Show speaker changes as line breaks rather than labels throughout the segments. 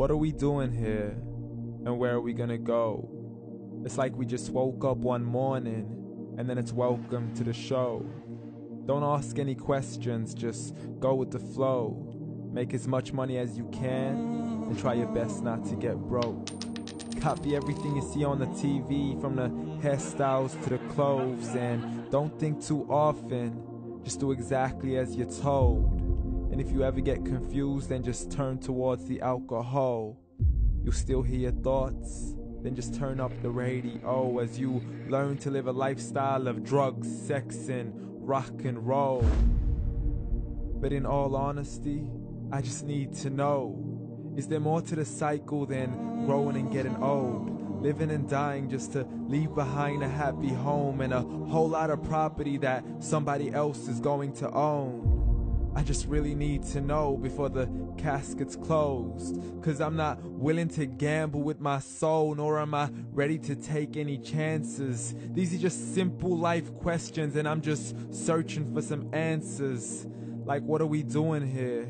What are we doing here? And where are we gonna go? It's like we just woke up one morning and then it's welcome to the show. Don't ask any questions, just go with the flow. Make as much money as you can and try your best not to get broke. Copy everything you see on the TV, from the hairstyles to the clothes, and don't think too often, just do exactly as you're told. And if you ever get confused, then just turn towards the alcohol. You'll still hear your thoughts, then just turn up the radio as you learn to live a lifestyle of drugs, sex, and rock and roll. But in all honesty, I just need to know, is there more to the cycle than growing and getting old? Living and dying just to leave behind a happy home and a whole lot of property that somebody else is going to own. I just really need to know before the casket's closed, 'cause I'm not willing to gamble with my soul, nor am I ready to take any chances. These are just simple life questions and I'm just searching for some answers. Like, what are we doing here?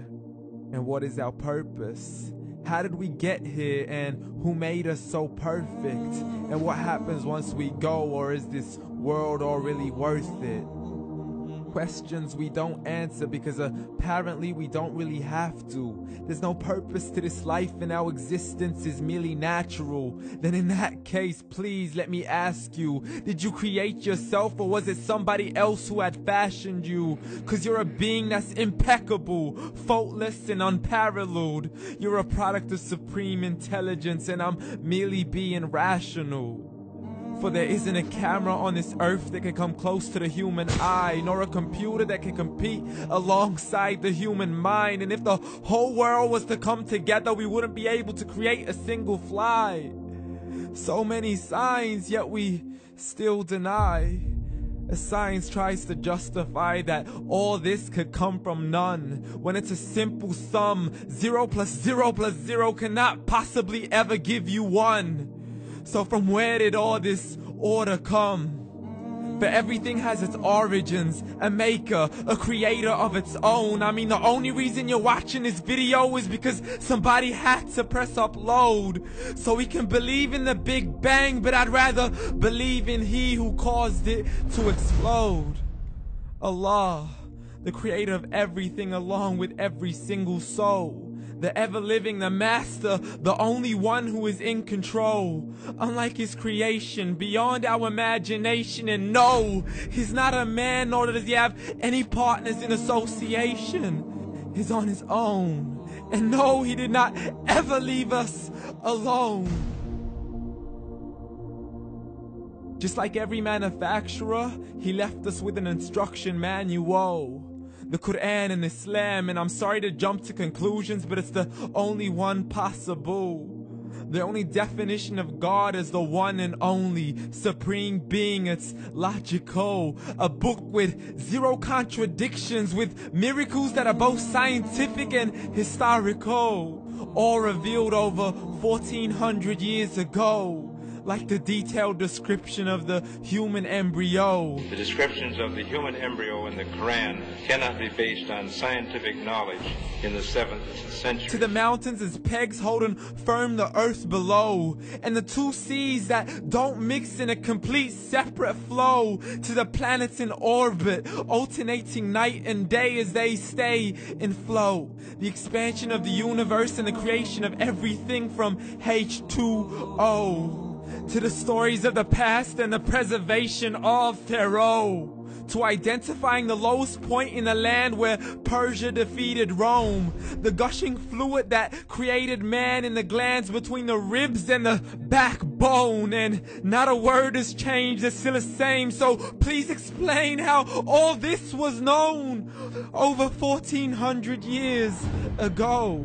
And what is our purpose? How did we get here, and who made us so perfect? And what happens once we go, or is this world all really worth it? Questions we don't answer because apparently we don't really have to. There's no purpose to this life and our existence is merely natural. Then in that case, please let me ask you, did you create yourself, or was it somebody else who had fashioned you? 'Cause you're a being that's impeccable, faultless and unparalleled. You're a product of supreme intelligence and I'm merely being rational. For there isn't a camera on this earth that can come close to the human eye, nor a computer that can compete alongside the human mind. And if the whole world was to come together, we wouldn't be able to create a single fly. So many signs, yet we still deny. As science tries to justify that all this could come from none, when it's a simple sum. 0 plus 0 plus 0 cannot possibly ever give you 1. So from where did all this order come? For everything has its origins, a maker, a creator of its own. I mean, the only reason you're watching this video is because somebody had to press upload. So we can believe in the Big Bang, but I'd rather believe in He who caused it to explode. Allah, the creator of everything along with every single soul. The ever-living, the master, the only one who is in control. Unlike his creation, beyond our imagination. And no, he's not a man, nor does he have any partners in association. He's on his own. And no, he did not ever leave us alone. Just like every manufacturer, he left us with an instruction manual. The Quran and Islam, and I'm sorry to jump to conclusions, but it's the only one possible. The only definition of God is the one and only supreme being. It's logical, a book with 0 contradictions, with miracles that are both scientific and historical, all revealed over 1400 years ago. Like the detailed description of the human embryo.
The descriptions of the human embryo in the Quran cannot be based on scientific knowledge in the 7th century.
To the mountains as pegs holding firm the earth below, and the 2 seas that don't mix in a complete separate flow. To the planets in orbit, alternating night and day as they stay in flow. The expansion of the universe and the creation of everything from H2O. To the stories of the past and the preservation of Pharaoh. To identifying the lowest point in the land where Persia defeated Rome. The gushing fluid that created man in the glands between the ribs and the backbone. And not a word has changed, it's still the same. So please explain how all this was known over 1400 years ago.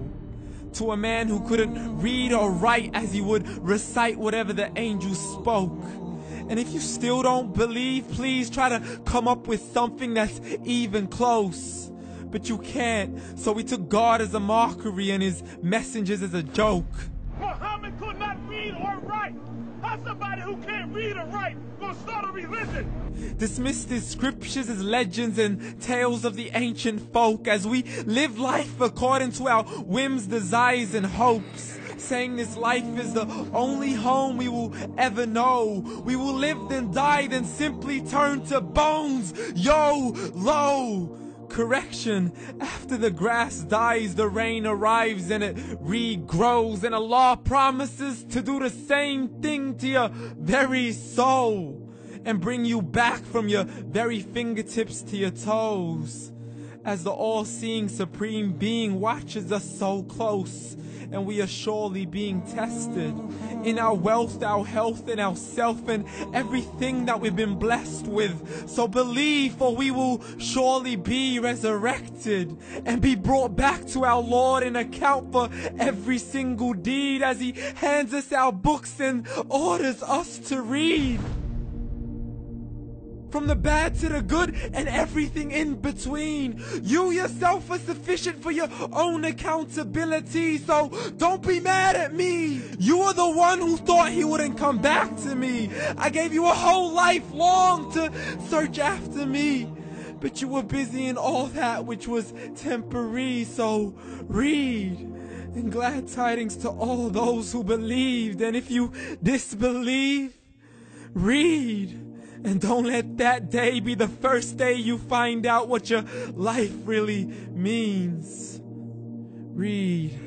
To a man who couldn't read or write, as he would recite whatever the angels spoke. And if you still don't believe, please try to come up with something that's even close. But you can't, so we took God as a mockery and his messengers as a joke.
Muhammad could not read or write. How's somebody who can't read or write gonna start a religion?
Dismiss these scriptures as legends and tales of the ancient folk as we live life according to our whims, desires, and hopes. saying this life is the only home we will ever know. We will live then die, then simply turn to bones. YOLO! Correction, after the grass dies, the rain arrives and it regrows, and Allah promises to do the same thing to your very soul and bring you back from your very fingertips to your toes, as the all-seeing supreme being watches us so close, and we are surely being tested in our wealth, our health, and our self, and everything that we've been blessed with. So believe, for we will surely be resurrected and be brought back to our Lord and account for every single deed, as He hands us our books and orders us to read. From the bad to the good and everything in between. You yourself are sufficient for your own accountability, so don't be mad at me. You are the one who thought He wouldn't come back to me. I gave you a whole life long to search after me, but you were busy in all that which was temporary. So read, and glad tidings to all those who believed. And if you disbelieve, read. And don't let that day be the first day you find out what your life really means. Read.